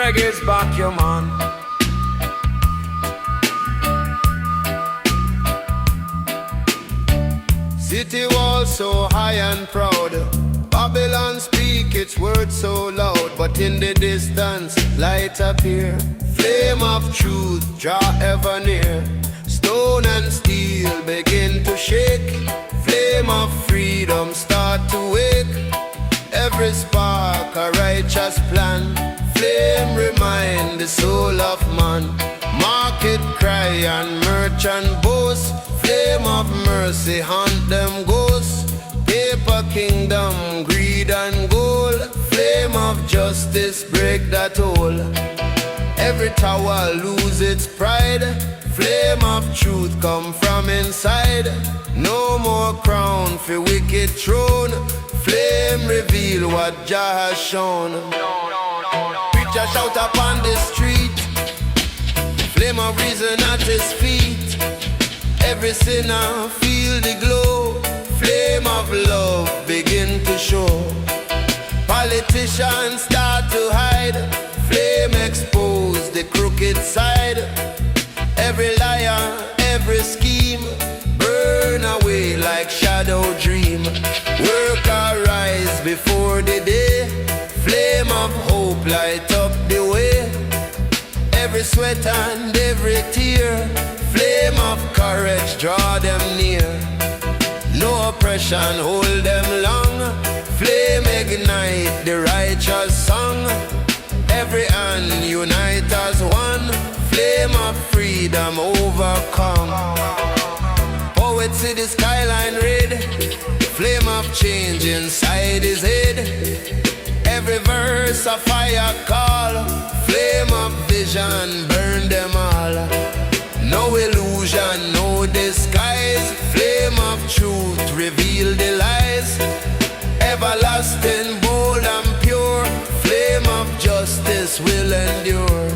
Reggae's back, your man. City wall so high and proud, Babylon speak its words so loud, but in the distance light appear. Flame of truth draw ever near. Stone and steel begin to shake. Flame of freedom start to wake. Every spark a righteous plan. Flame remind the soul of man. Market cry and merchant boast. Flame of mercy hunt them ghosts. Paper kingdom, greed and gold. Flame of justice break that hole. Every tower lose its pride. Flame of truth come from inside. No more crown for wicked throne. Flame reveal what Jah has shown. Preacher shout upon the street. Flame of reason at his feet. Every sinner feel the glow. Flame of love begin to show. Politicians start to hide. Flame expose the crooked side. Every liar, every scheme burn away like shadow dream. Work arise before the day. Flame of hope light up the way. Every sweat and every tear. Flame of courage draw them near. No oppression hold them long. Flame ignite the righteous song. Every hand unite as one. Flame of freedom overcome. Poets see the skyline red. Flame of change inside his head. Every verse a fire call. Flame of vision burn them all. No illusion, no disguise. Flame of truth reveal the lies. Everlasting, bold and pure. Flame of justice will endure.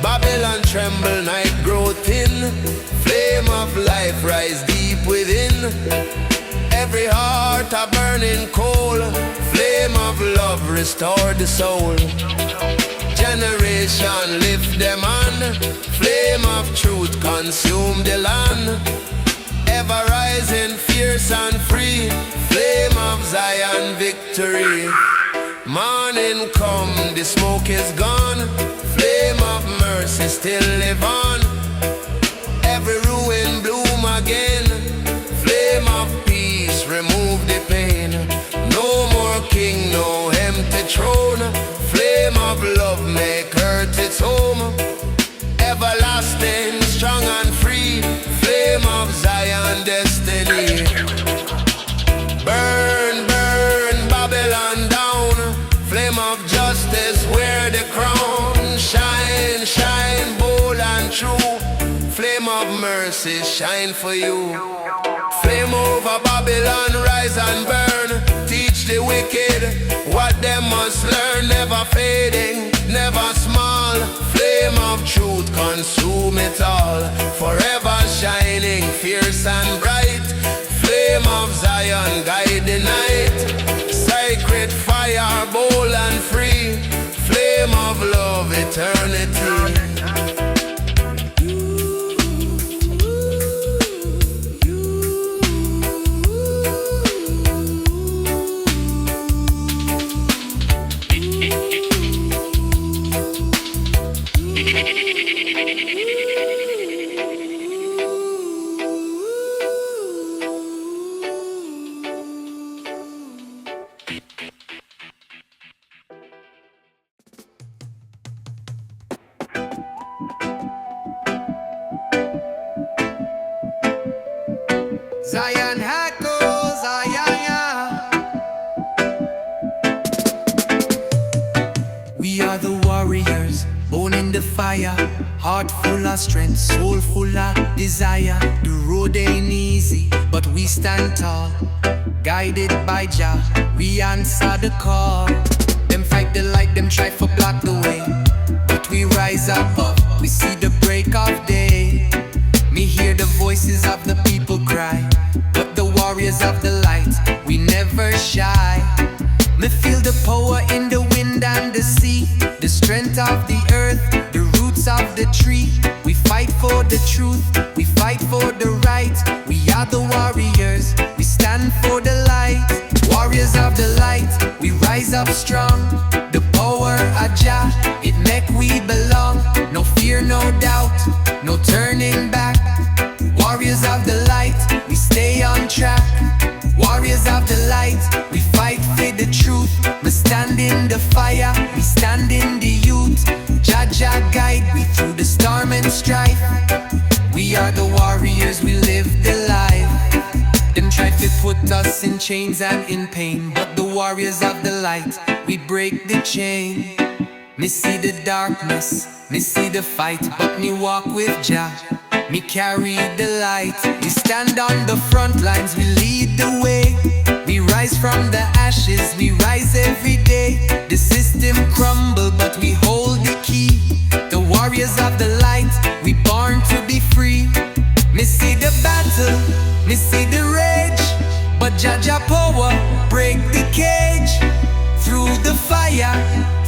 Babylon tremble, night grow thin. Flame of life rise deep within. Every heart a burning coal. Flame of love restore the soul. Generation lift them on. Flame of truth consume the land. Ever rising fierce and free. Flame of Zion victory. Morning come, the smoke is gone. Flame of mercy still live on. Every ruin bloom again. Flame of peace remove the pain. No more king, no empty throne. Flame of love make earth its home. Everlasting, strong and free. Flame of Zion destiny. Burn, burn Babylon down. Flame of justice wear the crown. Shine, shine bold and true. Flame of mercy shine for you. Flame over Babylon rise and burn. Teach the wicked what they must learn. Never fading, never small. Flame of truth consume it all. Forever shining, fierce and bright. Flame of Zion guide the night. Sacred fire, bold and free. Flame of love, eternity. Zion echoes, we are the warriors, born in the fire. Heart full of strength, soul full of desire. The road ain't easy, but we stand tall. Guided by Jah, we answer the call. Them fight the light, them try to block the way, but we rise above. We see the break of day. Me hear the voices of the people cry, but the warriors of the light, we never shy. Me feel the power in the wind and the sea, the strength of the earth, the roots of the tree. We fight for the truth, we fight for the right. We are the warriors, we stand for the light. Warriors of the light, we rise up strong. The power of Jah, it make we belong. No fear, no doubt, no turning back. Warriors of the light, we stay on track. Warriors of the light, we fight for the truth. We stand in the fire, we stand in the youth. Jah guide we through the storm and strife. We are the warriors, we live the life. Them try to put us in chains and in pain, but the warriors of the light, we break the chain. Me see the darkness, me see the fight, but me walk with Jah. Me carry the light. We stand on the front lines, we lead the way. We rise from the ashes, we rise every day. The system crumble, but we hold the key. The warriors of the light, we born to be free. Me see the battle, me see the rage, but Jah power break the cage. Through the fire,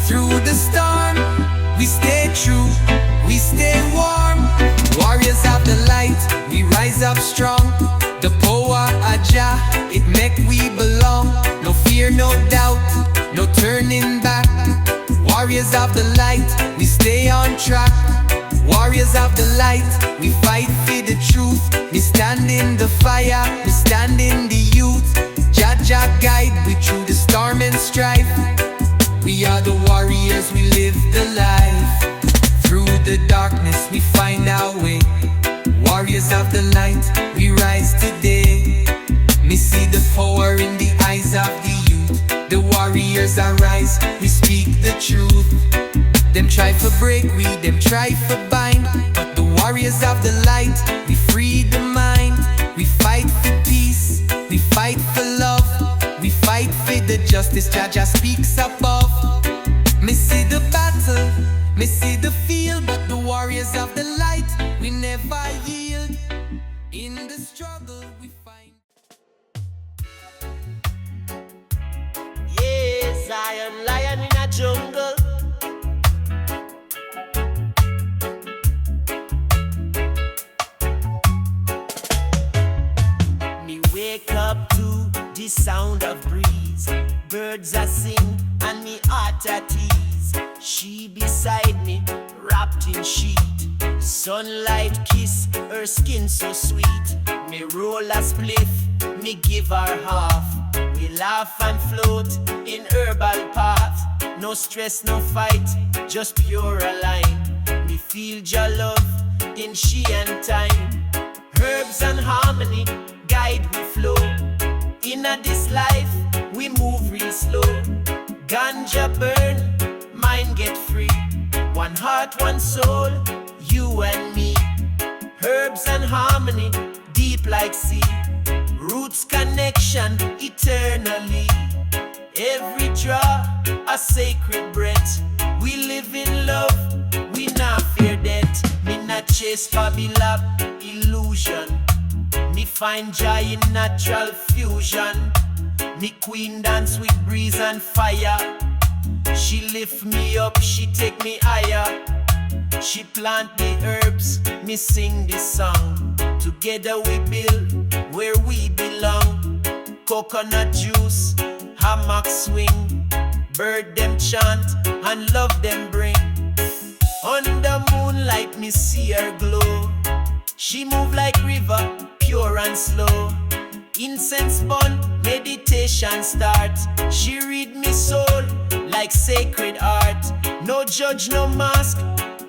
through the storm, we stay true, we stay warm. Warriors of the light, we rise up strong. The power of Jah, it make we belong. No fear, no doubt, no turning back. Warriors of the light, we stay on track. Warriors of the light, we fight for the truth. We stand in the fire, we stand in the youth. Jah guide we through the storm and strife. We are the warriors, we live the life. Through the darkness we find our way. Warriors of the light, we rise today. Me see the power in the eyes of the youth. The warriors arise, we speak the truth. Them try to break we, them try to bind, but the warriors of the light, we free the mind. We fight for peace, we fight for love. We fight for the justice Jah speaks above. Me see the battle, me see the field, but the warriors of the light, we never yield. In the struggle we find. Yes, I am lion in a jungle. Me wake up to the sound of breeze. Birds are sing and me heart at ease. She beside me, wrapped in sheet. Sunlight kiss, her skin so sweet. Me roll a spliff, me give her half. We laugh and float in herbal path. No stress, no fight, just pure align. Me feel Jah love in she and time. Herbs and harmony guide we flow. Inna this life, we move real slow. Ganja burn, mind get free. One heart, one soul, you and me. Herbs and harmony, deep like sea. Roots connection, eternally. Every draw, a sacred breath. We live in love, we not fear death. Me not chase Babylon, illusion. Me find joy in natural fusion. Me queen dance with breeze and fire. She lift me up, she take me higher. She plant the herbs, me sing this song. Together we build where we belong. Coconut juice, hammock swing. Bird them chant and love them bring. Under moonlight me see her glow. She move like river, pure and slow. Incense burn, meditation start. She read me soul like sacred art. No judge, no mask,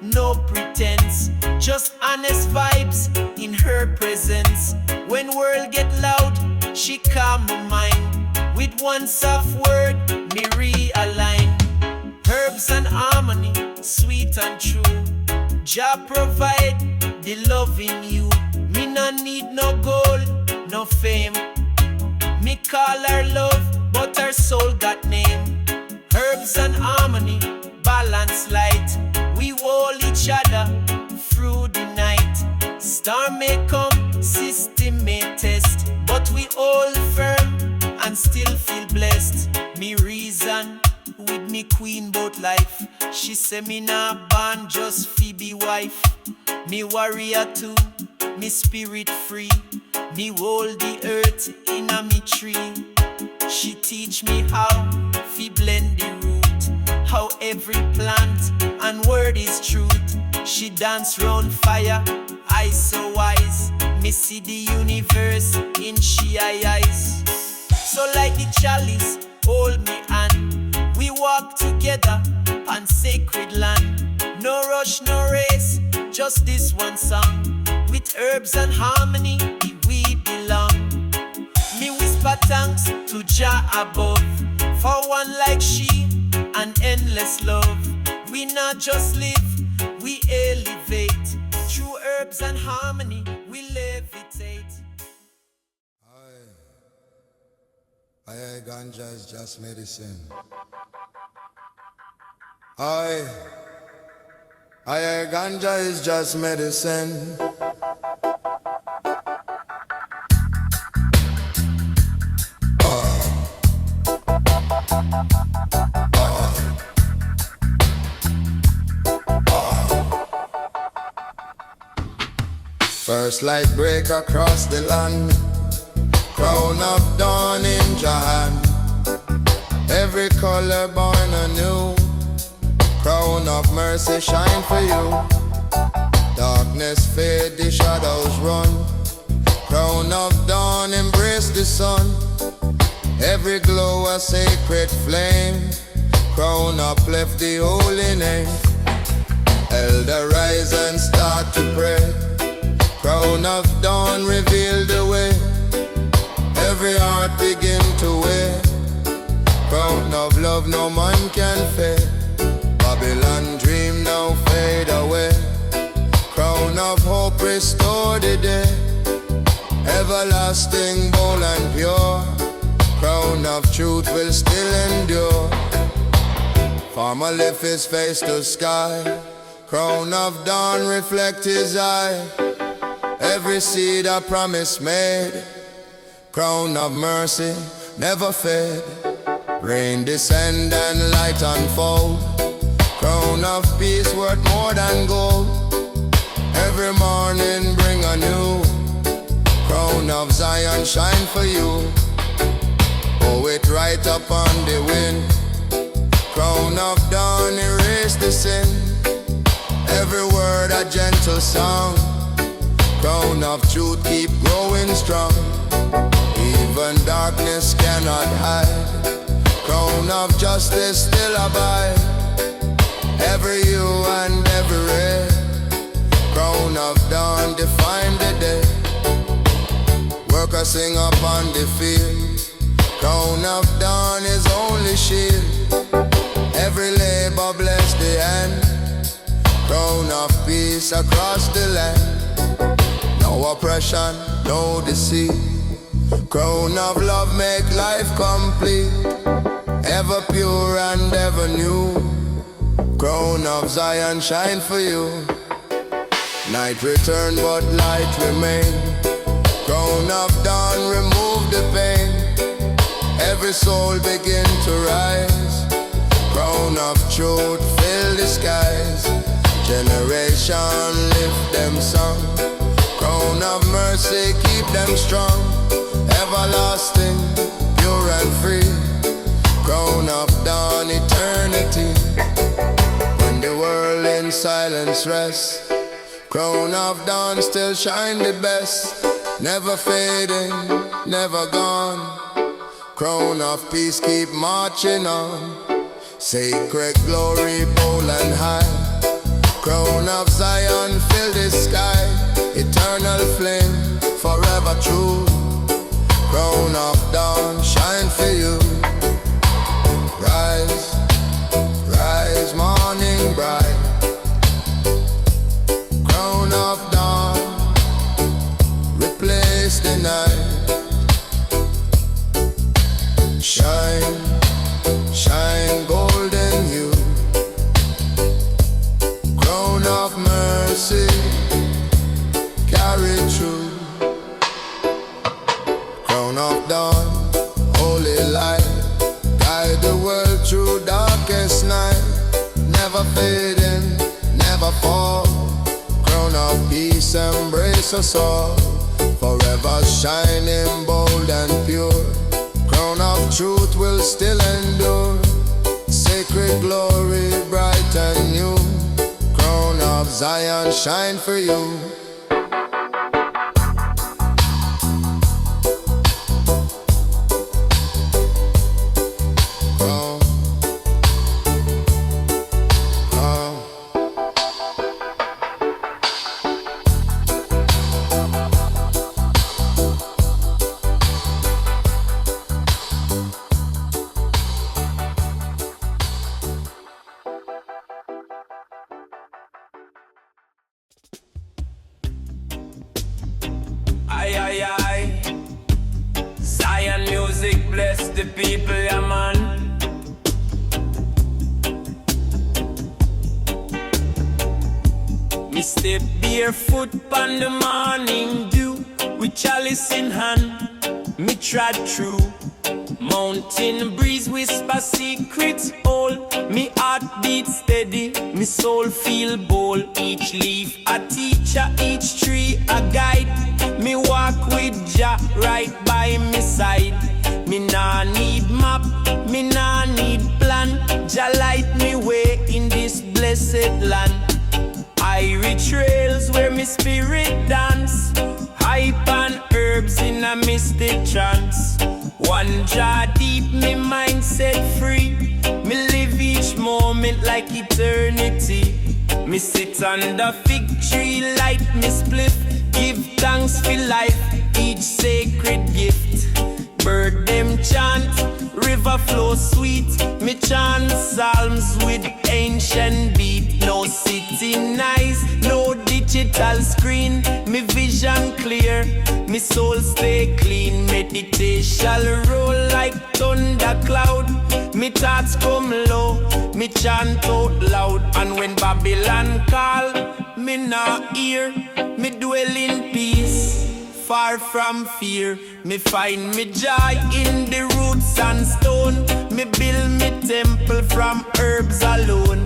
no pretense. Just honest vibes in her presence. When world get loud, she calm my mind. With one soft word, me realign. Herbs and harmony, sweet and true. Jah provide the love in you. Me no need no gold, no fame. Me call her love, but her soul got name. Herbs and harmony, Storm may come, system may test, but we hold firm and still feel blessed. Me reason with me queen bout life. She say me nah born just Phoebe wife. Me warrior too, me spirit free. Me hold the earth in a me tree. She teach me how fi blend the root, how every plant and word is truth. She dance round fire, I so wise. Me see the universe in she eyes. So like the chalice, hold me hand. We walk together on sacred land. No rush, no race, just this one song. With herbs and harmony, we belong. Me whisper thanks to Jah above, for one like she, and endless love. We not just live, we elevate. Through herbs and harmony, we levitate. Aye, ganja is just medicine. Aye, ganja is just medicine. First light break across the land, crown of dawn in Jah hand. Every color born anew, crown of mercy shine for you. Darkness fade, the shadows run, crown of dawn embrace the sun. Every glow a sacred flame, crown uplift the holy name. Elder rise and start to pray, crown of dawn reveal the way. Every heart begin to wear, crown of love no man can fade. Babylon dream now fade away, crown of hope restore the day. Everlasting, bold and pure, crown of truth will still endure. Farmer lift his face to sky, crown of dawn reflect his eye. Every seed a promise made, crown of mercy never fade. Rain descend and light unfold, crown of peace worth more than gold. Every morning bring a new, crown of Zion shine for you. Oh, it right up on the wind, crown of dawn erase the sin. Every word a gentle song, crown of truth keep growing strong. Even darkness cannot hide, crown of justice still abide. Every hue and every ray, crown of dawn define the day. Workers sing up on the field, crown of dawn is only shield. Every labor bless the hand, crown of peace across the land. No oppression, no deceit, crown of love make life complete. Ever pure and ever new, crown of Zion shine for you. Night return but light remain, crown of dawn remove the pain. Every soul begin to rise, crown of truth fill the skies. Generation lift them song, crown of mercy keep them strong. Everlasting, pure and free, crown of dawn eternity. When the world in silence rests, crown of dawn still shine the best. Never fading, never gone, crown of peace keep marching on. Sacred glory bold and high, crown of Zion fill the sky. Eternal flame forever true, crown of dawn shine for you. Rise, rise morning bright, crown of dawn replace the night. Shine, shine golden hue, crown of mercy carry fading, never fall. Crown of peace embrace us all, forever shining bold and pure. Crown of truth will still endure, sacred glory bright and new. Crown of Zion shine for you. Aye, aye, aye. Zion music bless the people, yeah, man. Me step barefoot on the morning dew, with chalice in hand, me trod through. Mountain breeze whisper secrets all, me heart beat steady, me soul feel bold. Each leaf a teacher, each tree a guide. Me walk with Jah right by me side. Me nah need map, me nah need plan. Jah light me way in this blessed land. Irie Trails where me spirit dance, hype and herbs in a mystic trance. One jar deep, me mind set free. Me live each moment like eternity. Me sit under fig tree, light me spliff. Give thanks for life, each sacred gift. Bird them chant, river flow sweet. Me chant psalms with ancient beat. No city nice, no digital screen. Me vision clear, me soul stay clean. Meditation roll like thunder cloud. Me thoughts come low, me chant out loud. And when Babylon call, me not hear. Me dwell in peace, far from fear. Me find me joy in the roots and stone. Me build me temple from herbs alone.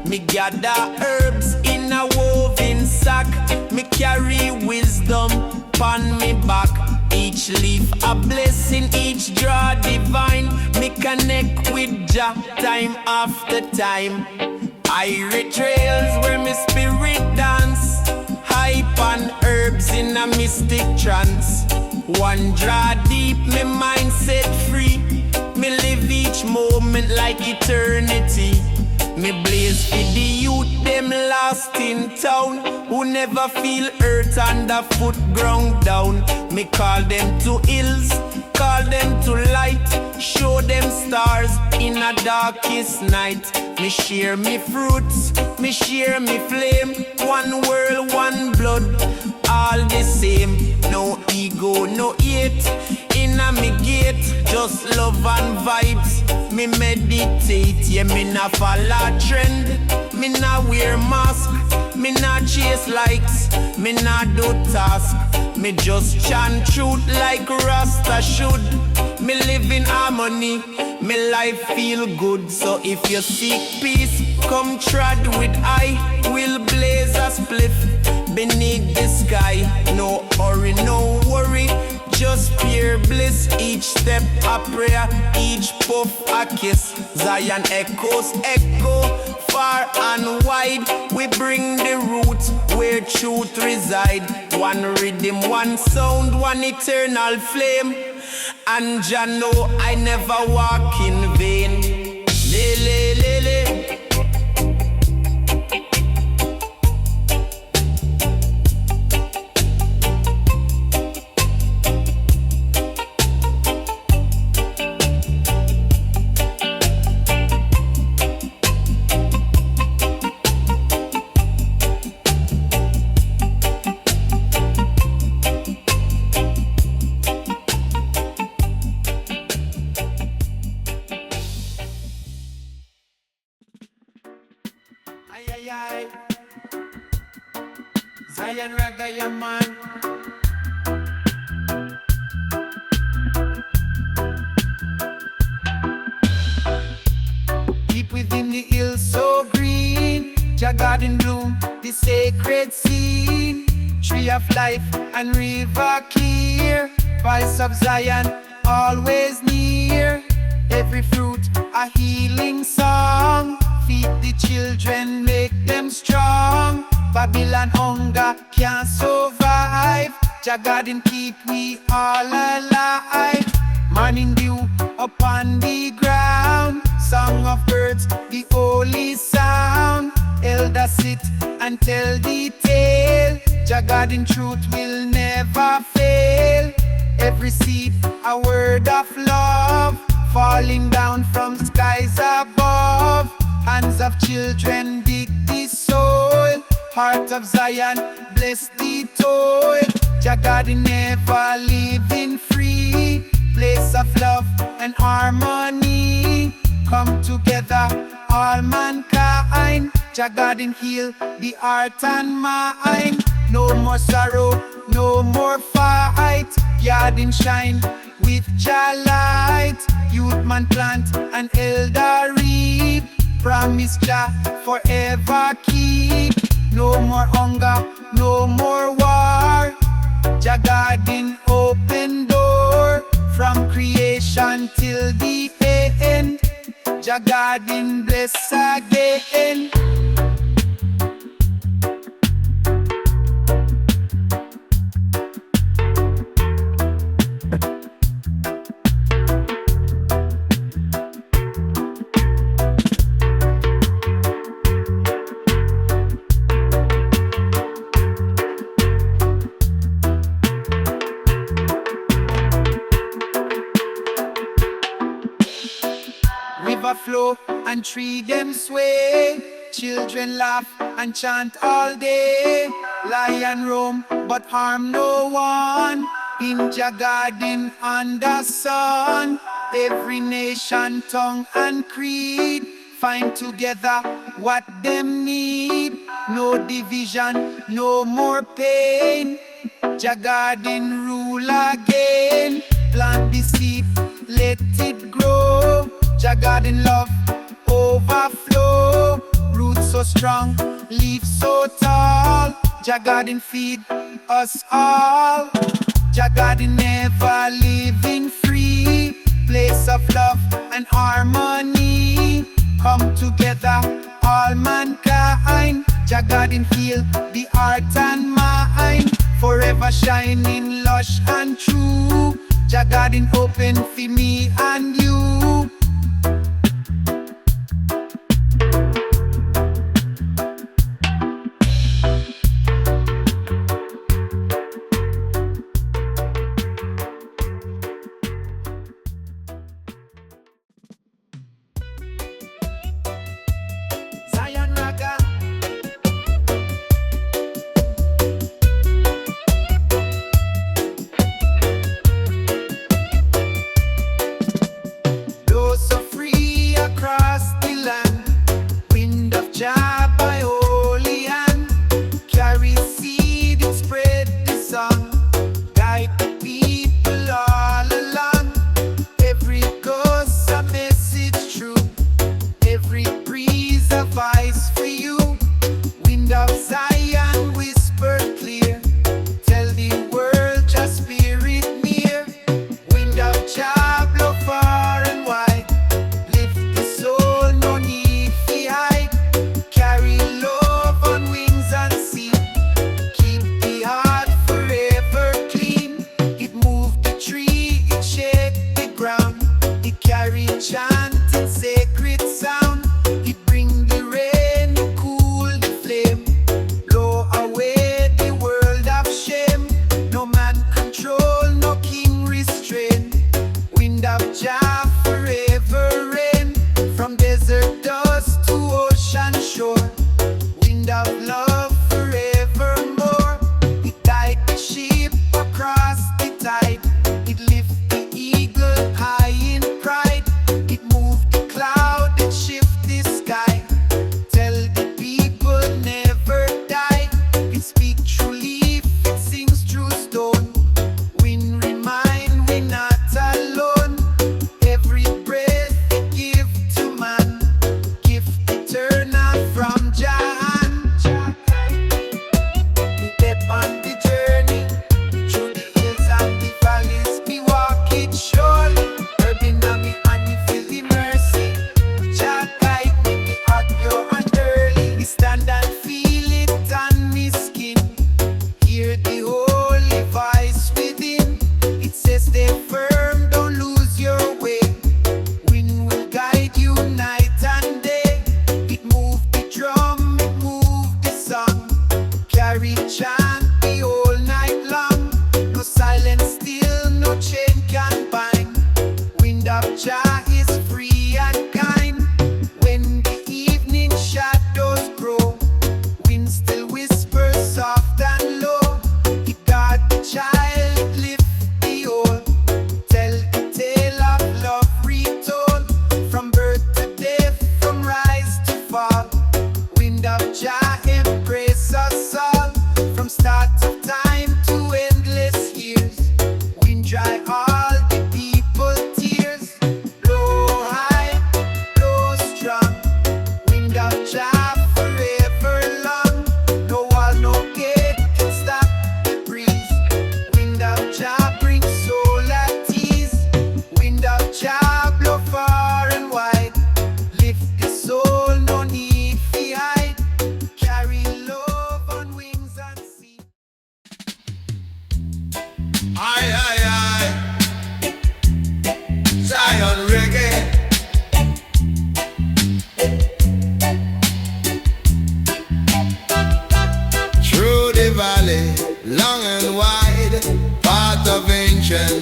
Me gather herbs in a woven sack. Me carry wisdom pon me back. Each leaf a blessing, each draw divine. Me connect with Jah time after time. Irie Trails where me spirit dance, hype and herbs in a mystic trance. One draw deep, me mind set free. Me live each moment like eternity. Me blaze for the youth, them lost in town, who never feel earth underfoot ground down. Me call them to hills, call them to light, show them stars in a darkest night. Me share me fruits, me share me flame. One world, one blood, all the same. No ego, no hate, inna me gate. Just love and vibes, me meditate. Yeah, me na follow trend, me na wear mask, me na chase likes, me na do task. Me just chant truth like Rasta should. Me live in harmony, me life feel good. So if you seek peace, come trod with I. Will blaze a spliff beneath the sky. No hurry, no worry, just pure bliss. Each step a prayer, each puff a kiss. Zion echoes echo far and wide. We bring the roots where truth reside. One rhythm, one sound, one eternal flame. And Jah know I never walk in vain. Le, le, le, le. Aye, aye, aye. Zion Ragga, yeah, man. Deep within the hills so green, Jah Garden bloom, the sacred scene. Tree of life and river clear. Voice of Zion always near. Every fruit a healing song. Feed the children, make them strong. Babylon hunger can't survive. Jah Garden keep we all alive. Morning dew upon the ground. Song of birds, the holy sound. Elders sit and tell the tale. Jah Garden truth will never fail. Every seed a word of love, falling down from skies above. Hands of children dig the soil. Heart of Zion bless the toil. Jah Garden ever living free. Place of love and harmony. Come together all mankind. Jah Garden heal the heart and mind. No more sorrow, no more fight. Garden shine with Jah light. Youth man plant and elder reap. Promise Jah forever keep. No more hunger, no more war. Jah Garden open door. From creation till the end. Jah Garden bless again. River flow and tree them sway. Children laugh and chant all day. Lion roam but harm no one. In Jah Garden under sun. Every nation, tongue and creed find together what them need. No division, no more pain. Jah Garden rule again. Plant the seed, let it grow. Jah Garden love overflow. Roots so strong, leaves so tall. Jah Garden feed us all. Jah Garden ever living free. Place of love and harmony. Come together all mankind. Jah Garden heal the heart and mind. Forever shining lush and true. Jah Garden open for me and you. Zion Ragga. Those so free across the land. Wind of Jah by holy hand. Carry seed and spread the song. Guide the people all along. Every ghost a message true. Every breeze a voice for you. Wind of Zion whisper clear. Tell the world Jah spirit near. Wind of Jah blow far and wide. Lift the soul, no need to hide.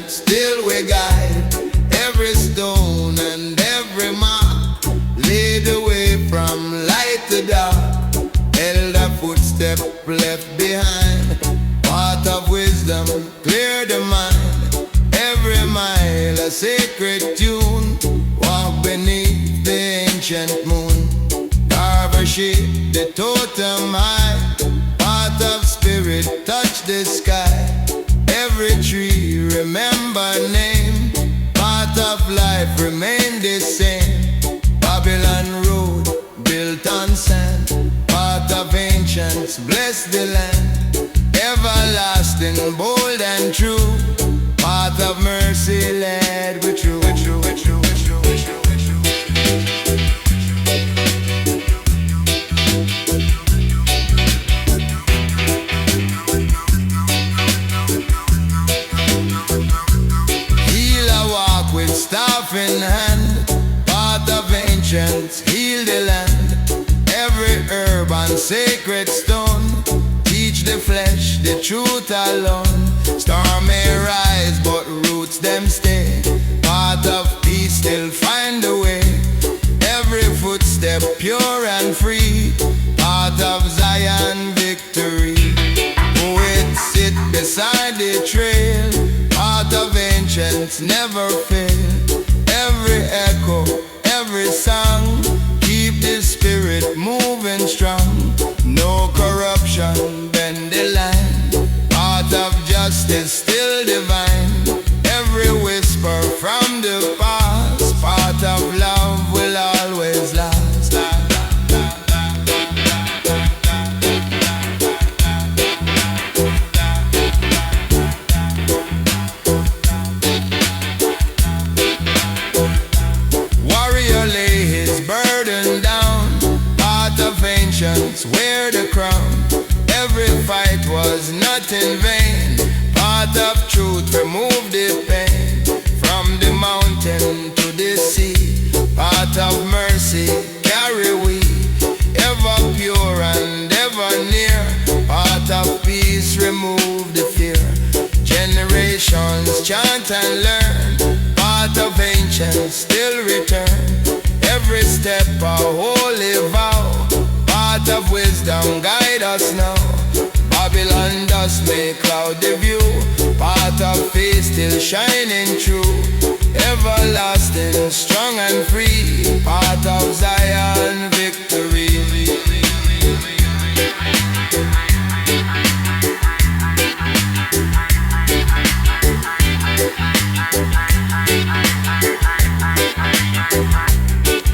still we guide. Every stone and every mark lead the way from light to dark. Elder footstep left behind, path of wisdom clear the mind. Every mile a sacred tune, walk beneath the ancient moon. Carve a shape, the totem high, path of spirit touch the sky. Every tree remember name, path of life remain the same. Babylon road built on sand, path of ancients bless the land. Everlasting, bold and true, path of mercy led with true. Heal a walk with staff in hand, path of ancients heal the land. Every herb and sacred stone teach the flesh the truth alone. Storm may rise but roots them stay, path of peace still find a way. Every footstep pure and free, path of Zion victory. Poets sit beside the trail, path of ancients never fail. Every echo, every song keep the spirit moving strong. No corruption bend the line, path of justice still divine. Every whisper from the past, path of love will always last. Warrior lay his burden down, path of ancients wear the crown. Every fight was not in vain, path of truth remove the pain. From the mountain to the sea, path of mercy carry we. Ever pure and ever near, path of peace remove the fear. Generations chant and learn, path of ancients still return. Every step a holy vow, path of wisdom guide us now. Babylon dust may cloud the view, path of faith still shining true. Everlasting, strong and free, path of Zion victory.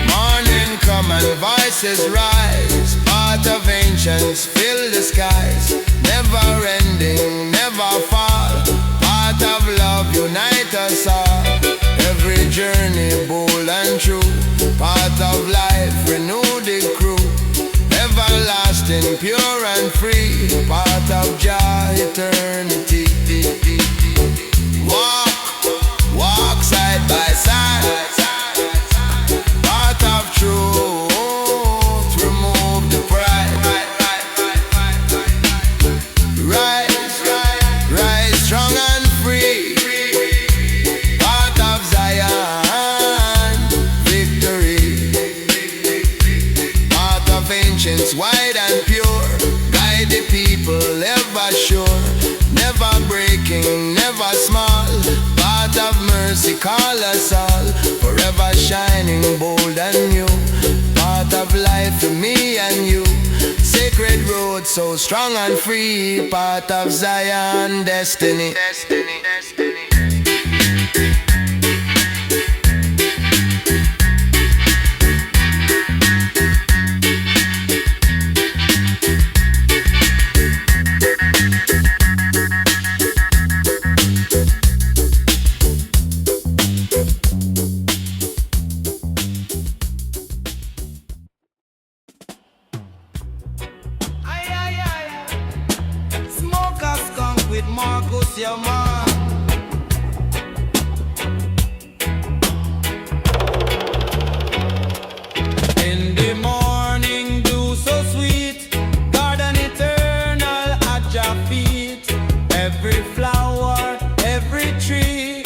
Morning come and voices rise, path of ancients fill the skies. Never ending, never fall, path of love unite us all. Every journey bold and true, path of life renew the crew. Everlasting, pure and free, path of Jah eternity. Walk side by side, path of truth, remove the pride. Rise strong and free, path of Zion victory. Path of ancients wide and pure, guide the people ever sure. Never breaking, never small, path of mercy call us all. Forever shining, bold and new, path of life for me and you. Sacred road so strong and free, path of Zion destiny. Smoke a skunk with Marcus, your man. In the morning, dew so sweet, garden eternal at your feet. Every flower, every tree,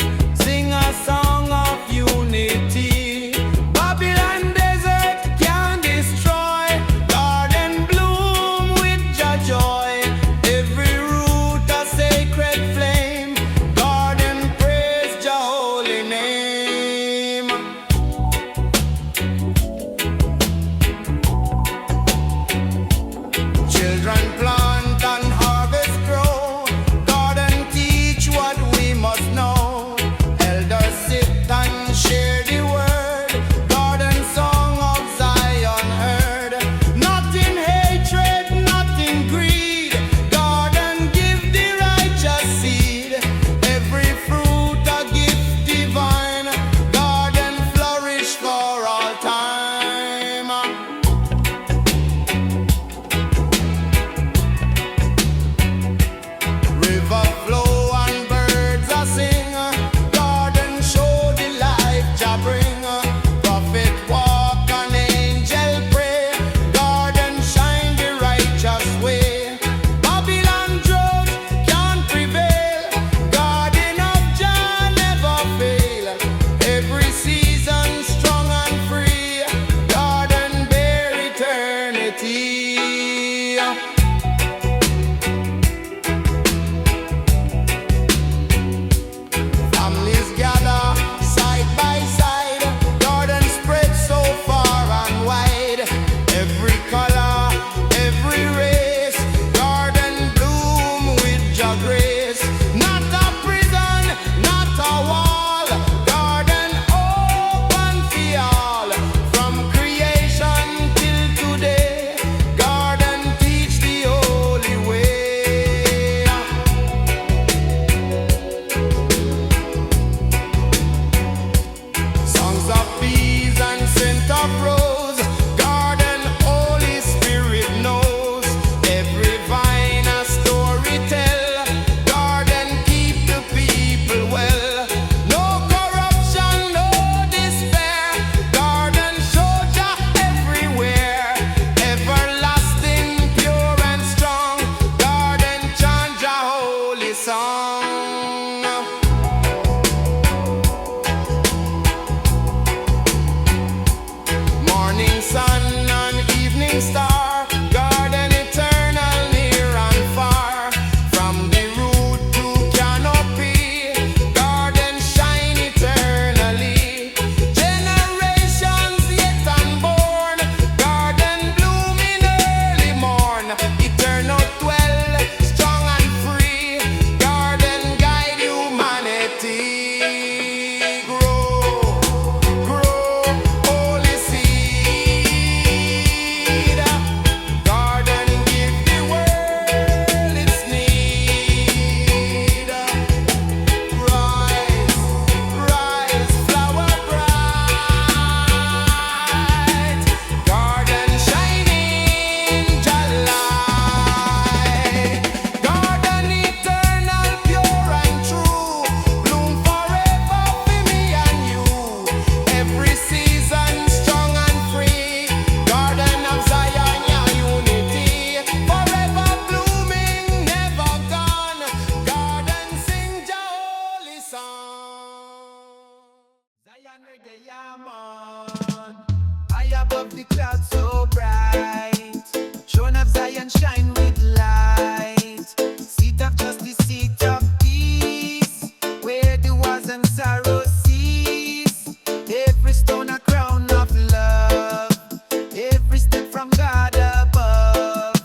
from God above.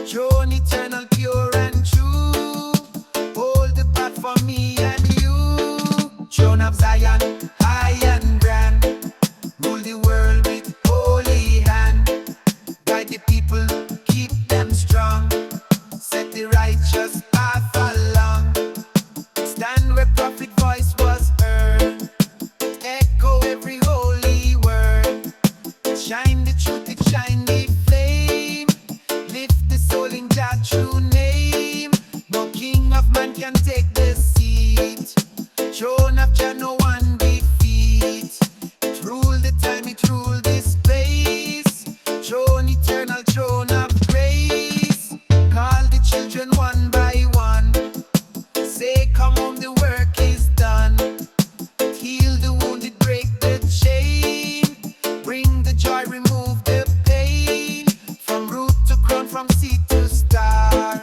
Throne eternal, pure and true. Hold the path for me and you. Throne of Zion, high and grand. Rule the world with holy hand. Guide the people, keep them strong. Set the righteous path along. Stand where prophet voice was heard. Echo every holy word. Shine the truth, it shine the flame. Lift the soul in Jah true name. No king of man can take the seat. Throne of Jah no one defeat. It rule the time, it rule the space. Throne eternal, throne of grace. Call the children one by one. Say come home, the work is done. Heal the wounded, break the chain. Bring the joy, remove the pain. From root to crown, from seed to star.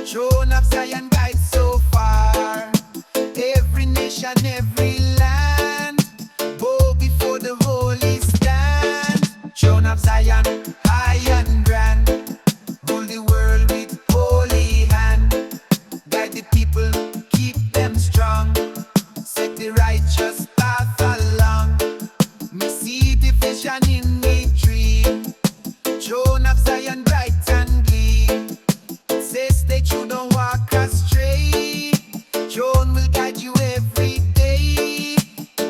Throne of Zion guides so far. Every nation, every land, bow before the holy stand. Throne of Zion, high and grand. Rule the world with holy hand. Guide the people, keep them strong. Set the righteous path along. Me see the vision in me dream. Throne of Zion bright and gleam. It says stay true, don't walk astray. Throne will guide you every day.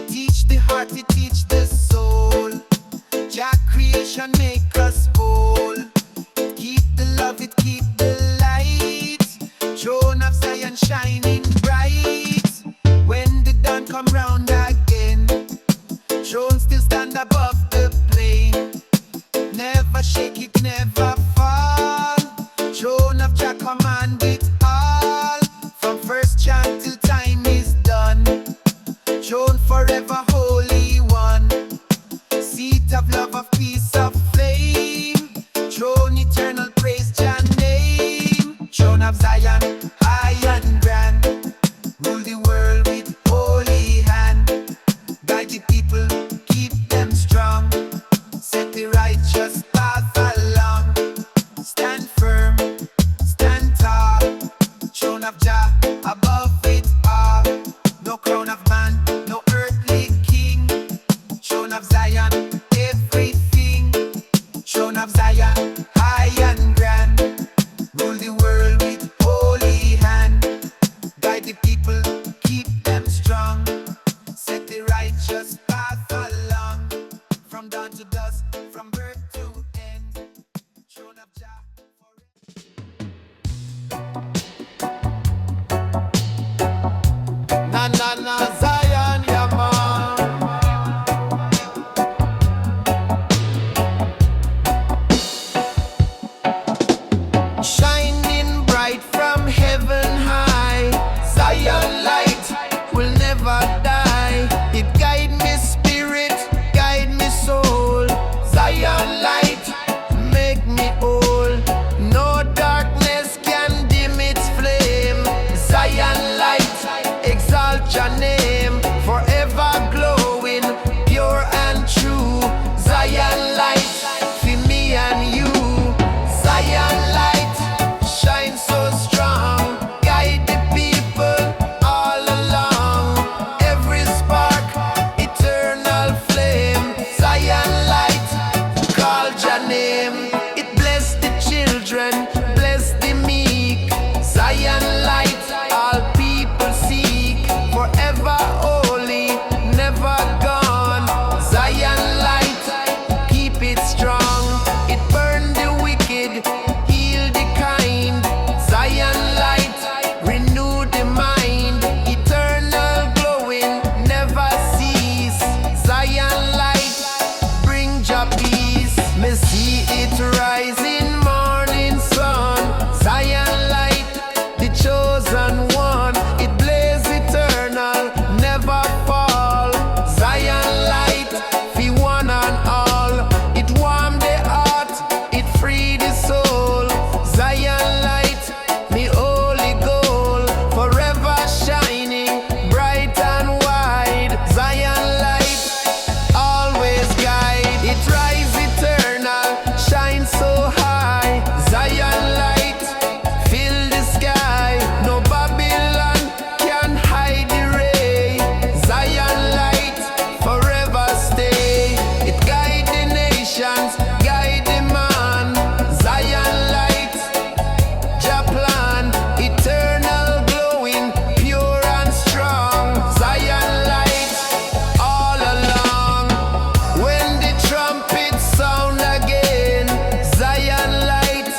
Teach the heart, it teach the soul. Jah creation make us whole. Keep the love, it keep the light. Throne of Zion shining bright. When the dawn come round again, throne still stand above the plain. Never shake it, never fall. Throne of Jah command it all. From first chant till time is done. Throne forever holy one. Seat of love, of peace, of flame. Throne eternal, praise Jah name. Throne of Zion, high and grand. Rule the world with holy hand. Guide the people, keep them strong. Set the righteous path along. Stand firm, stand tall. so high. Zion light, fill the sky. No Babylon can hide the ray. Zion light, forever stay. It guide the nations, guide the man. Zion light, Jah plan, eternal glowing, pure and strong. Zion light, all along. When the trumpet sound again, Zion light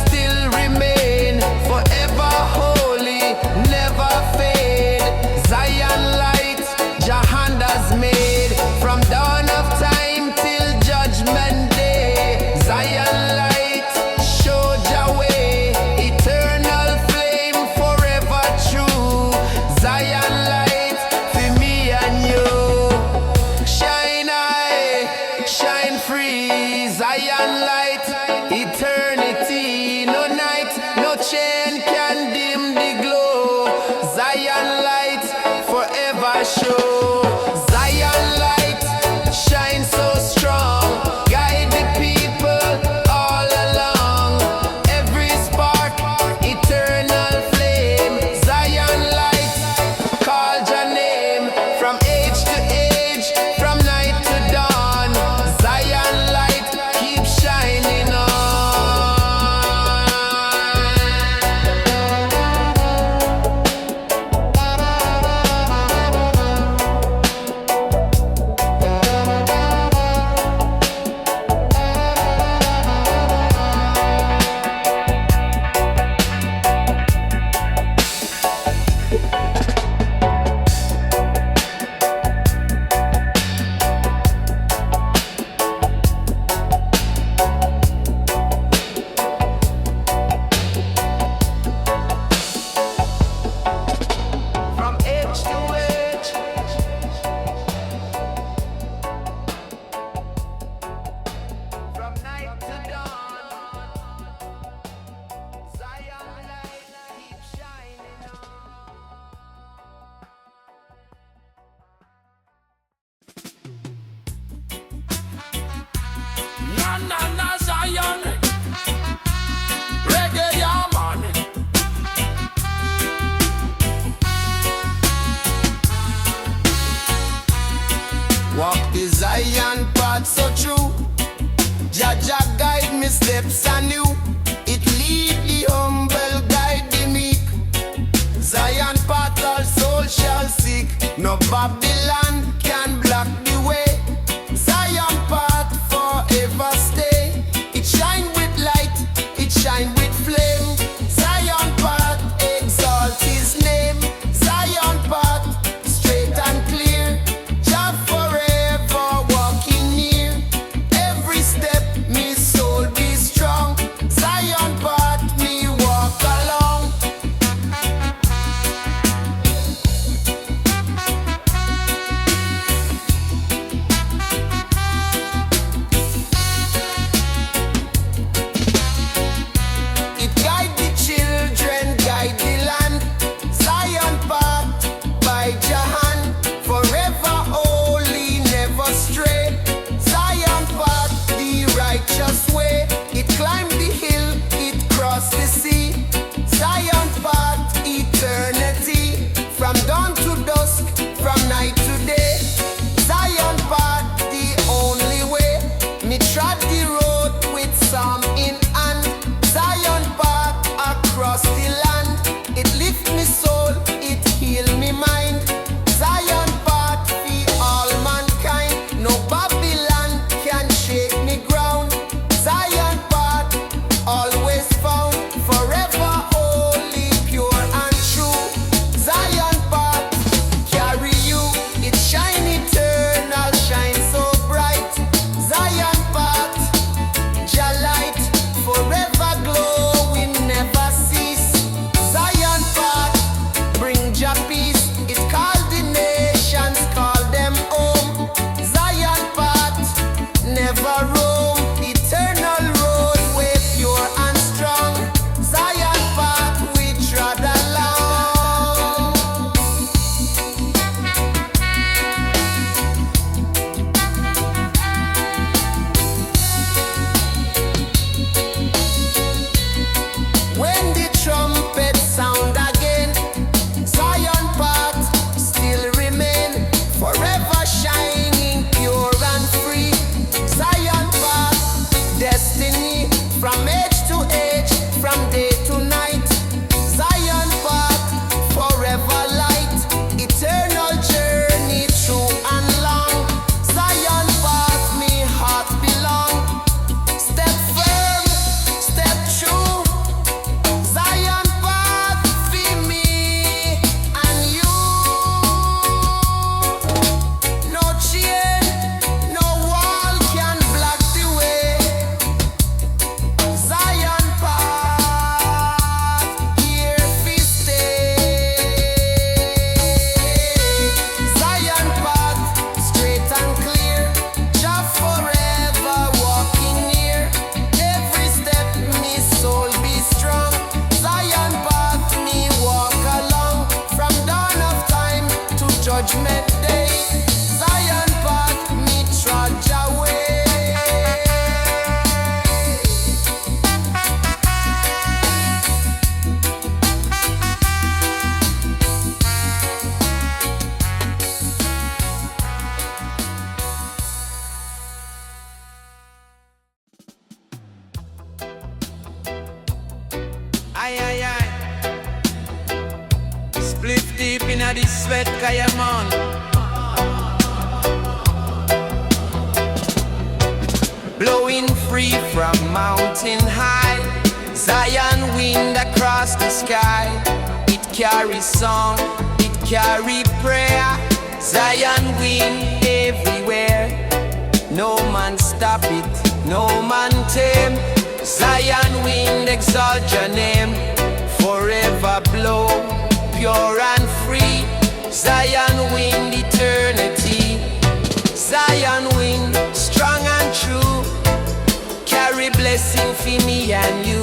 still remain, forever holy, never fade. Zion light, Jah hand has made, from dawn of time till judgment day. Zion light, show Jah way, eternal flame, forever true. Zion light, for me and you. Shine high, shine free. Zion light, eternity. No night, no chain can dim the glow. Zion light, forever show. Zion light, shine so strong. Guide the people all along. Every spark, eternal flame. Zion light, call your name. From age to age, from night to dawn. Zion light, keep shining on. From age to age, from night to dawn. Zion light, keep shining on. Na na na Zion, reggae yeah man. Walk the Zion path so true. Jah guide me steps anew. It lead the humble, guide the meek. Zion path all soul shall seek. No Babylon can block the way. Zion path forever stay. It shine with light, it shine with flame. Zion path exalt his name. Zion path straight and clear. Jah forever walking near. Every step me soul be strong. Zion path me walk along. inna the sweat, kaya man. Blowing free from mountain high, Zion wind across the sky. It carries song, it carry prayer. Zion wind everywhere. No man stop it, no man tame. Zion wind exalt your name. Forever blow, pure and free. Zion wind eternity. Zion wind strong and true. Carry blessing for me and you.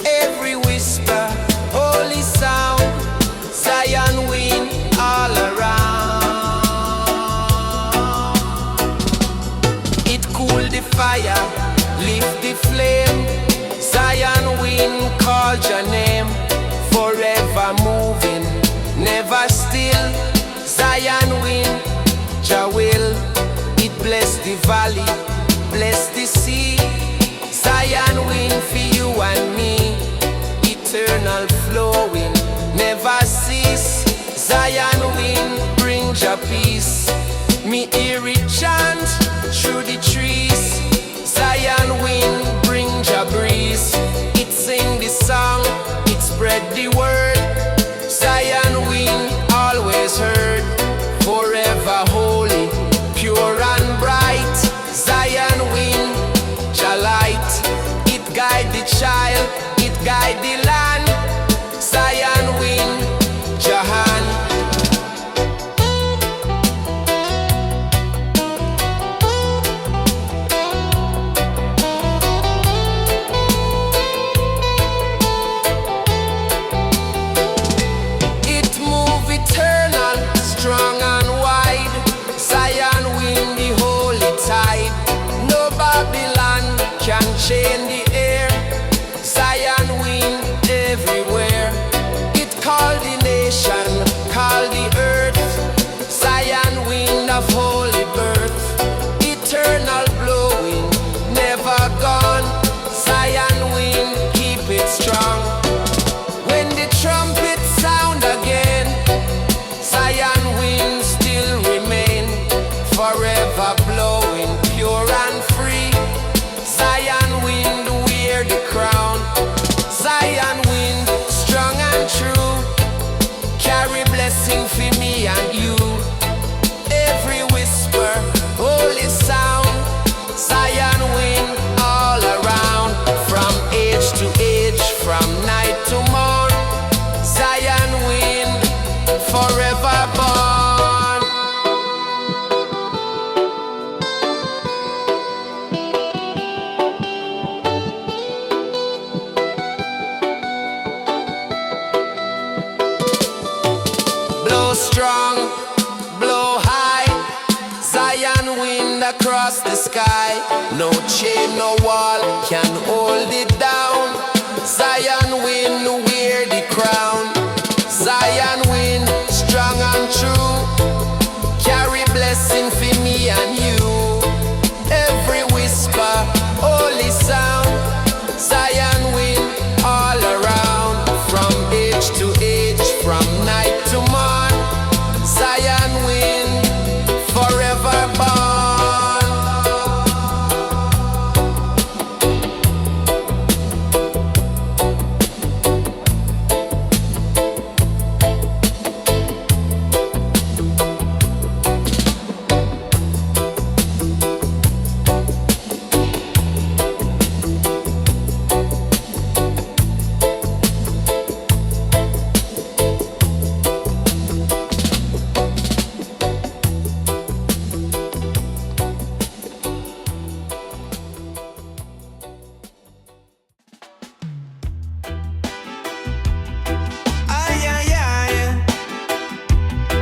Every whisper, holy sound. Zion wind all around. It cool the fire, lift the flame. Zion wind called your name. Forever moving, never still. Zion wind, Jah will. It bless the valley, bless the sea. Zion wind for you and me. Eternal flowing, never cease. Zion wind bring Jah peace. Me hear it chant through the trees. Zion wind bring Jah breeze. It sing the song, it spread the word. Zion wind always heard. Forever holy, pure and bright. Zion wind, Jah light. It guide the child, it guide the land. Zion wind, Jah hand. It move eternal, strong and wide. Zion wind, the holy tide. No Babylon can chain the air. Zion wind everywhere. It call the nation, call the earth. Zion wind of holy birth. Eternal blowing, never gone. Zion wind, keep it strong. When the trumpet sound again, Zion wind still remain. Forever blowing, pure and free. Zion wind wear the crown. Zion wind strong and true. Carry blessing for me and you. Every whisper, holy sound. Zion wind all around. From age to age, from night to morn. Zion wind forever born. Blow strong, blow high. Zion wind across the sky. No chain, no wall can hold it down. Zion wind wear the crown. Zion wind strong and true. Carry blessing for me and you. Every whisper, holy sound. Zion wind all around. From age to age, from night to morn. Zion wind forever born.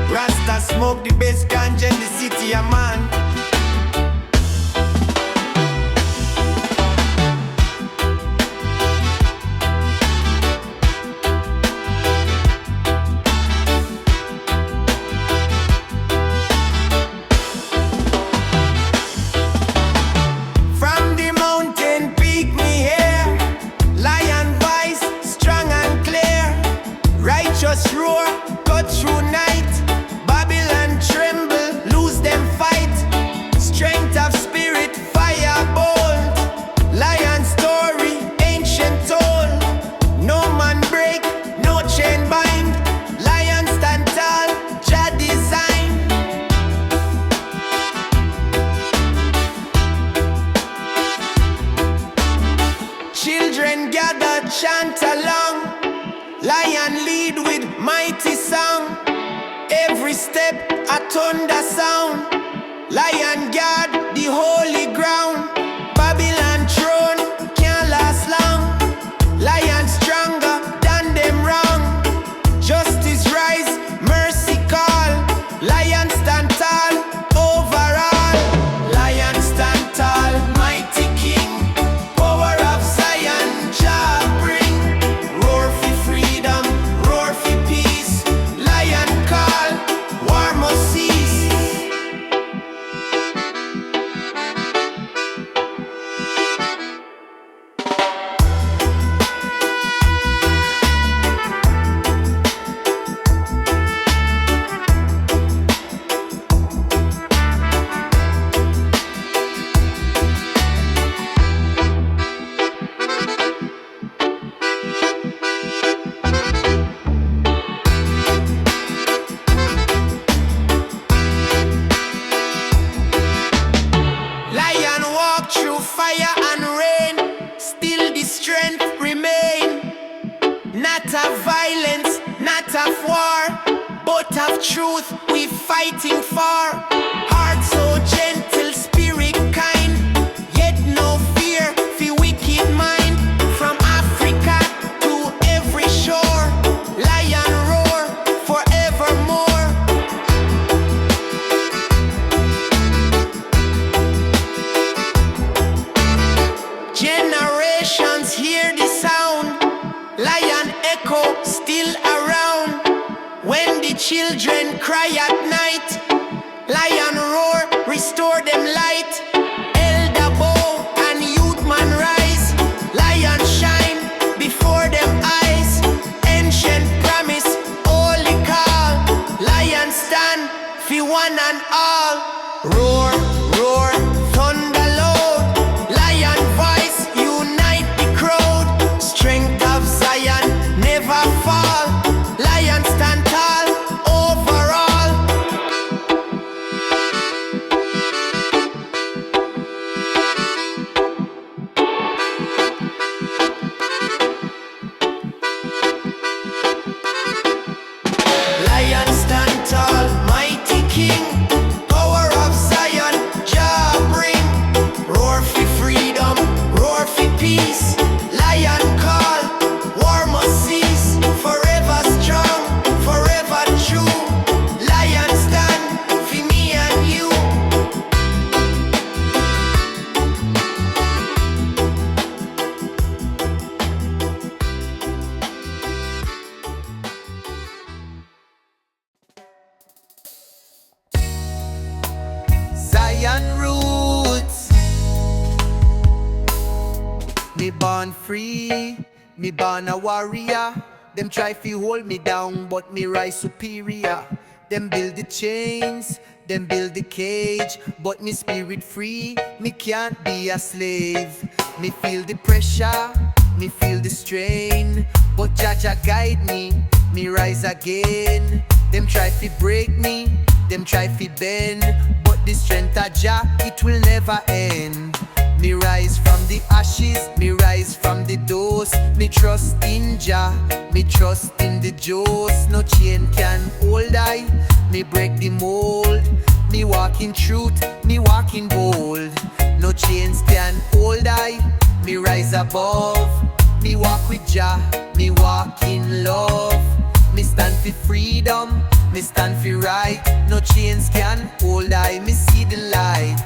Rasta smoke the best ganja in the city, a man. From the mountain peak me hear lion voice strong and clear. Righteous roar cut through children gather, chant along. Lion lead with mighty song. Every step a thunder sound. Lion guard the holy ground. Babylon throne can't last long. Lion stronger than them wrong. Justice rise, mercy call. Lion stand tall overall. Lion stand tall, mighty king. Power of Zion, Jah bring. Roar for freedom, roar for peace. Lion call, war must cease. Lion walk through fire and rain, still the strength remain. Not of violence, not of war, but of truth we fighting for. Heart so gentle, spirit kind, yet no fear for wicked mind. From Africa to every shore, lion roar forevermore. Generations hear the sound. Lion echo still around. When the children cry at night, lion roar, restore them light. Elder bow and youth man rise. Lion shine before them eyes. Ancient promise, holy call. Lion stand for one and all. Roar, roar, thunder loud. Lion voice unite the crowd. Strength of Zion never fall. Lion stand tall overall. Lion stand tall, mighty king. Power of Zion, Jah bring. Roar for freedom, roar for peace. Lion call, war must cease. Forever strong, forever true. Lion stand for me and you. Zion roots. Me born free, me born a warrior. Them try fi hold me down, but me rise superior. Them build the chains, them build the cage, but me spirit free, me can't be a slave. Me feel the pressure, me feel the strain, but Jah guide me, me rise again. Them try fi break me, them try fi bend, but the strength of Jah, it will never end. Me rise from the ashes, me rise from the dust. Me trust in Jah, me trust in the joes. No chain can hold I, me break the mold. Me walk in truth, me walk in bold. No chains can hold I, me rise above. Me walk with Jah, me walk in love. Me stand for freedom, me stand for right. No chains can hold I, me see the light.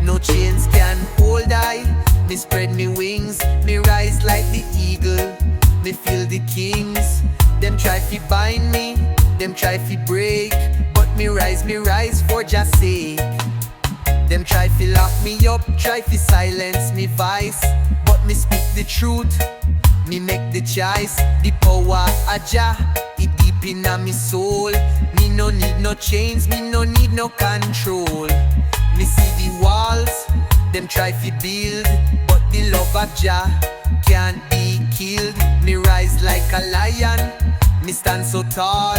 No chains can hold I, me spread me wings. Me rise like the eagle, me feel the kings. Them try fi bind me, them try fi break, but me rise for Jah's sake. Them try fi lock me up, try fi silence me voice, but me speak the truth, me make the choice. The power of Jah, it deep inna me soul. Me no need no chains, me no need no control. Me see the walls, them try fi build, but the love of Jah can't be killed. Me rise like a lion, me stand so tall.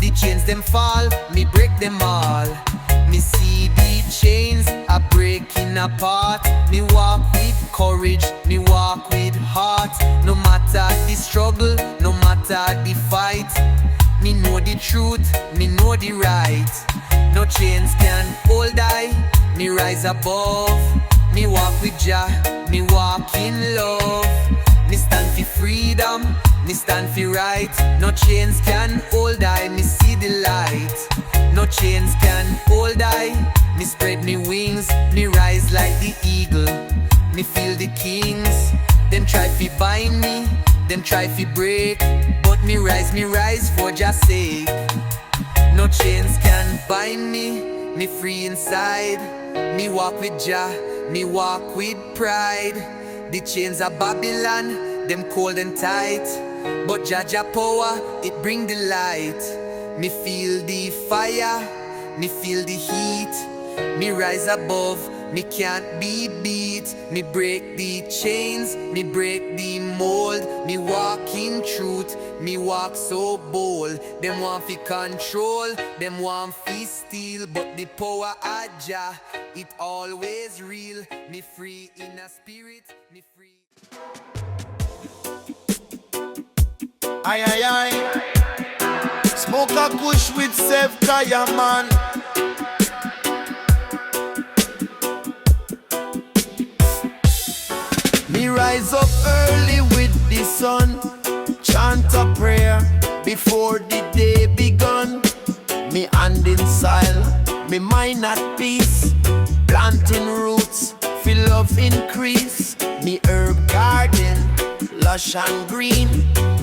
The chains them fall, me break them all. Me see the chains are breaking apart. Me walk with courage, me walk with heart. struggle, no matter the fight. Me know the truth, me know the right. No chains can hold I, me rise above. Me walk with Jah, me walk in love. Me stand for freedom, me stand for right. No chains can hold I, me see the light. No chains can hold I, me spread me wings, me rise like the eagle. Me feel the kings, them try fi bind me, them try fi break, but me rise for Jah's sake. No chains can bind me free inside. Me walk with Jah, me walk with pride. The chains of Babylon, them cold and tight, but Jah power, it bring the light. Me feel the fire, me feel the heat. Me rise above, me can't be beat. Me break the chains, me break the mold. Me walk in truth, me walk so bold. Them want fi control, them want fi steal, but the power of Jah, it always real. Me free in a spirit, me free. Aye, aye, aye. Smoke a kush with Sev Kaya, man. Me rise up early with the sun, chant a prayer before the day begun. Me hand in soil, me mind at peace, planting roots, feel love increase. Me herb garden, lush and green,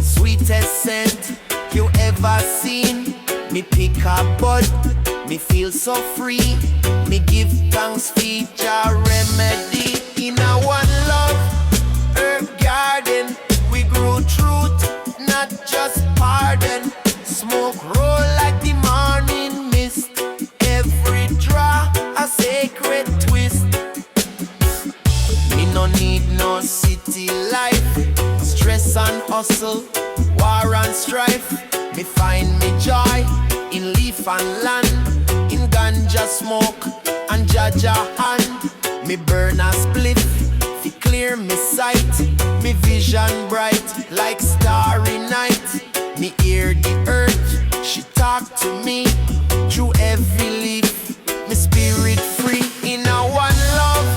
sweetest scent you ever seen. Me pick a bud, me feel so free. Me give thanks for Jah remedy. In a one love herb garden, we grow truth, not just pardon. Smoke roll like the morning mist, every draw a sacred twist. Me no need no city life, stress and hustle, war and strife. Me find me joy in leaf and land, in ganja smoke and Jah hand. Me burn a spliff, fi clear me sight. Me vision bright like starry night. Me hear the earth, she talk to me through every leaf. Me spirit free in a one love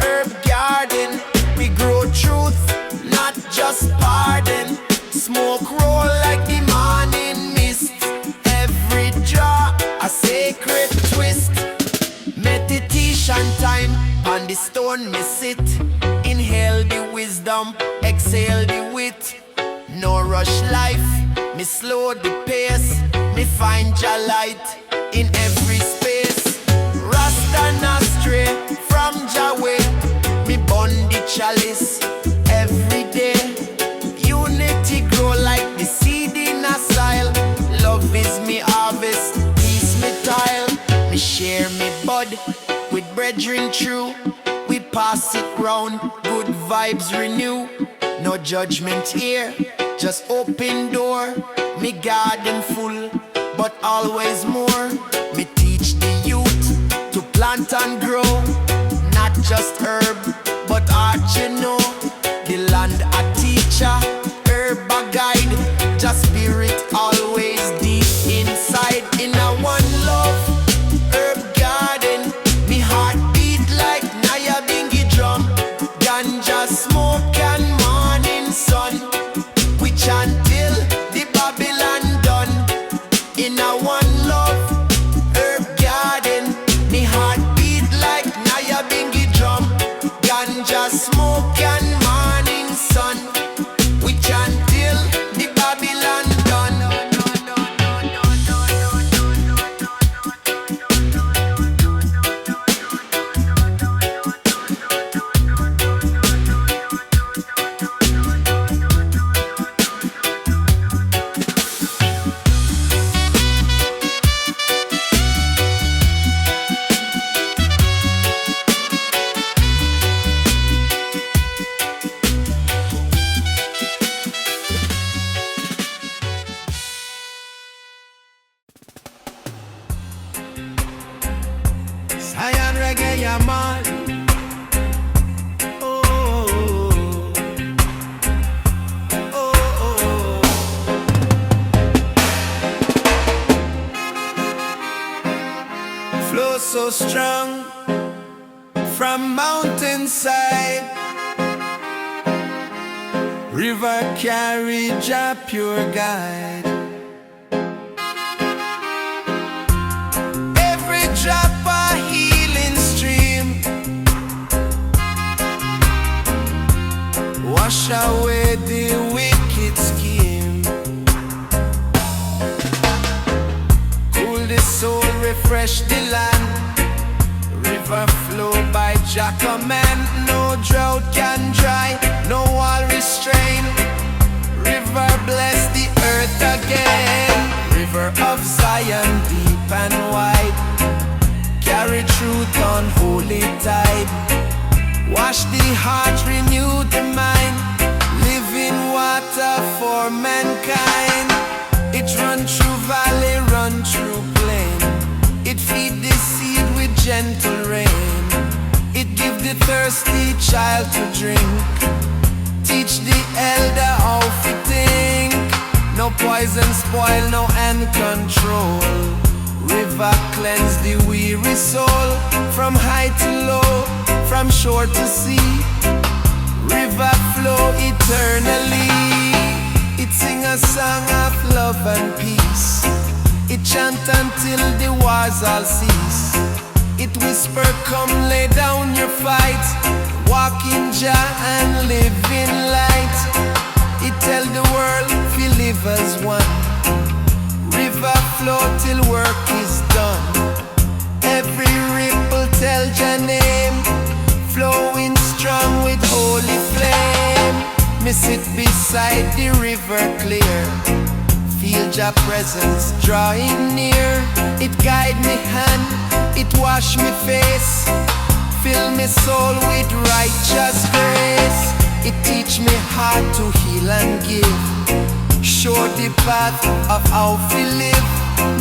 herb garden. We grow truth, not just pardon. Smoke roll like the morning mist, every draw a sacred twist. Meditation time, on the stone me sit. Inhale the wisdom, exhale the wit. No rush life, me slow the pace. Me find Jah light in every space. Rasta not stray from Jah way. Me burn the chalice every day. Unity grow like the seed in a soil. Love is me harvest, peace me tile. Me share me bud with brethren true. We pass it round, good vibes renew. No judgment here, just open door. Me garden full, but always more. Me teach the youth to plant and grow, not just herb, but art, you know. The land a teacher, herb a guide. Just spirit always deep inside. In a one love herb garden, me heart beat like Naya Bingy drum. Ganja smoke and morning sun, we chant till the Babylon done. In a one love herb garden, me heart beat like Naya Bingy drum. Ganja smoke and morning strong from mountainside. River carry Jah pure guide. Every drop a healing stream, wash away the wicked scheme. Cool the soul, refresh the land. River flow by Jah command. No drought can dry, no wall restrain. River bless the earth again. River of Zion, deep and wide, carry truth on holy tide. Wash the heart, renew the mind. Living water for mankind. It run through valley, run through plain. It feed the seed with gentle rain. It give the thirsty child to drink. Teach the elder how to think. No poison spoil, no hand control. River cleanse the weary soul. From high to low, from shore to sea. River flow eternally. It sing a song of love and peace. It chant until the wars all cease. It whisper, come lay down your fight. Walk in Jah and live in light. It tell the world, we live as one. River flow till work is done. Every ripple tell Jah name. Flowing strong with holy flame. Me sit beside the river clear. Feel Jah presence drawing near. It guide me hand, it wash me face. Fill me soul with righteous grace. It teach me how to heal and give. Show the path of how we live.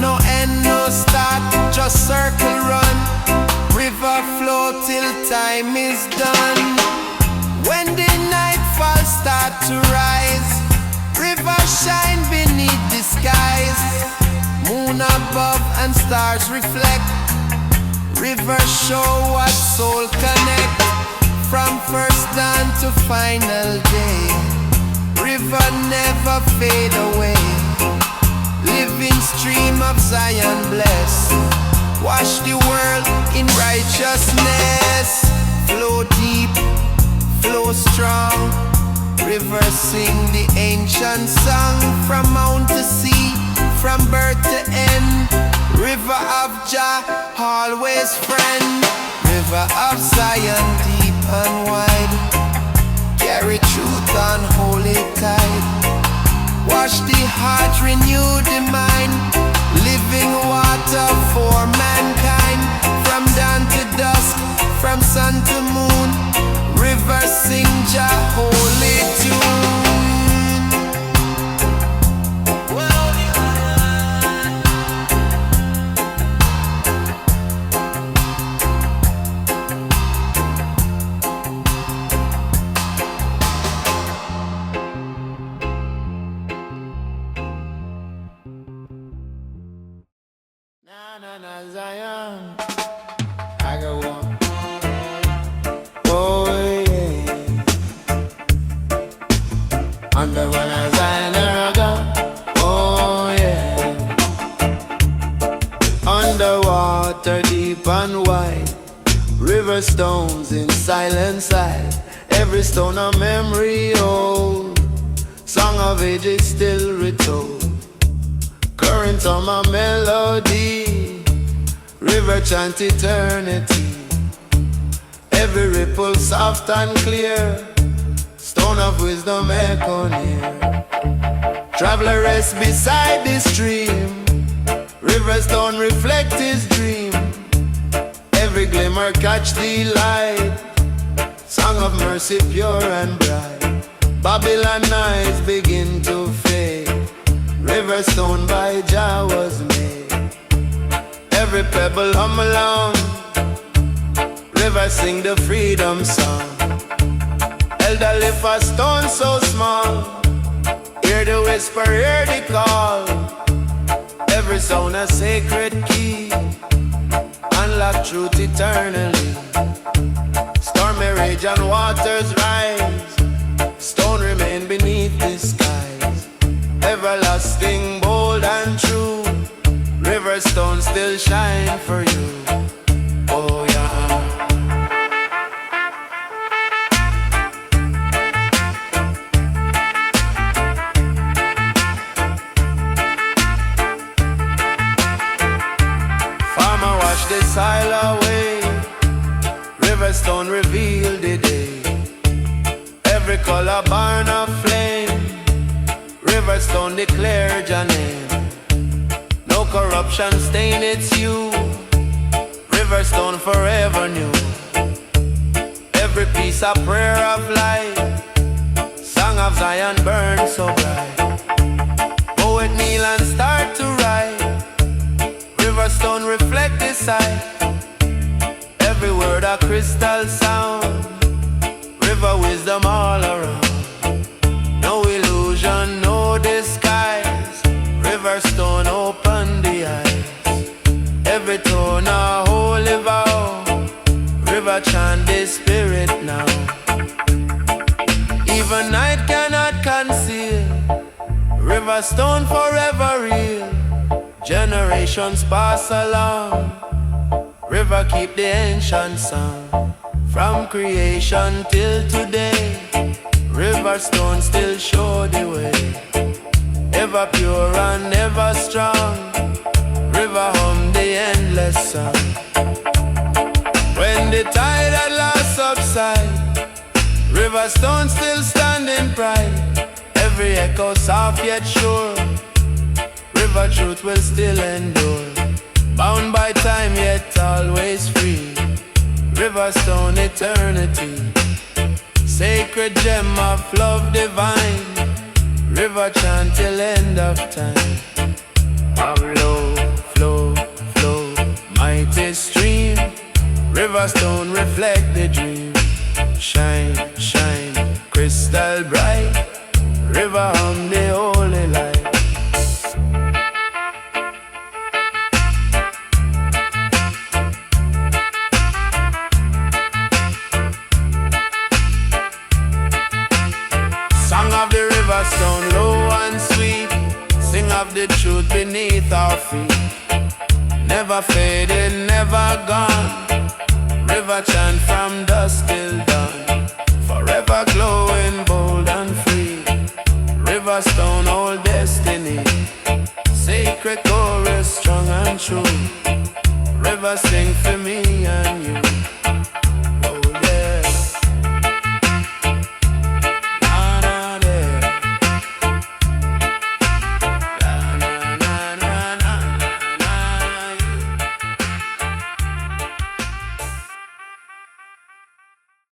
No end, no start, just circle run. River flow till time is done. When the nightfall start to rise, river shine beneath the skies. Moon above and stars reflect. River show what soul connect. From first dawn to final day, river never fade away. Living stream of Zion bless. Wash the world in righteousness. Flow deep, flow strong. River sing the ancient song. From mount to sea, from birth to end. River of Jah, always friend. River of Zion, deep and wide, carry truth on holy tide. Wash the heart, renew the mind. Living water for mankind. From dawn to dusk, from sun to moon, river sing Jah holy tune. Zion, I got one. Oh yeah. Under one Zion, Ragga. Oh yeah. Underwater, deep and wide. Riverstones in silent side. Every stone a memory old. Song of ages still retold. Current on my melody. River chant eternity. Every ripple soft and clear. Stone of wisdom echo near. Traveler rests beside the stream. Riverstone reflect his dream. Every glimmer catch the light. Song of mercy pure and bright. Babylon nights begin to fade. Riverstone by Jah was made. Every pebble hum along. River sing the freedom song. Elder lift a stone so small. Hear the whisper, hear the call. Every sound a sacred key. lock truth eternally. Stormy rage and waters rise, stone remain beneath the skies. Everlasting, bold and true, Riverstones still shine for you. Oh yeah. Farmer wash the soil away, Riverstone reveal the day. Every color burn a flame, Riverstone declare your name. No corruption stain its hue, Riverstone forever new. Every piece a prayer of light, song of Zion burn so bright. Poet kneel and start to write, Riverstone reflect the sight. Every word a crystal sound, river wisdom all around. No illusion, no disguise, Riverstone open the eyes. Every tone a holy vow, river chant the spirit now. Even night cannot conceal, Riverstone forever real. Generations pass along, river keep the ancient sound. From creation till today, Riverstone still show the way. Ever pure and ever strong, river hum the endless song. When the tide at last subside, Riverstone still standing pride. Every echo soft yet sure, river truth will still endure. Bound by time yet always free, Riverstone eternity. Sacred gem of love divine, river chant till end of time. Flow, flow, flow, mighty stream, Riverstone reflect the dream. Shine, shine, crystal bright, river hum the holy light. Song of the Riverstone, low and sweet, sing of the truth beneath our feet. Never fading, never gone, river chant from dusk till dawn. Forever glowing, bold and free, Riverstone old destiny. Sacred chorus, strong and true, river sing for me and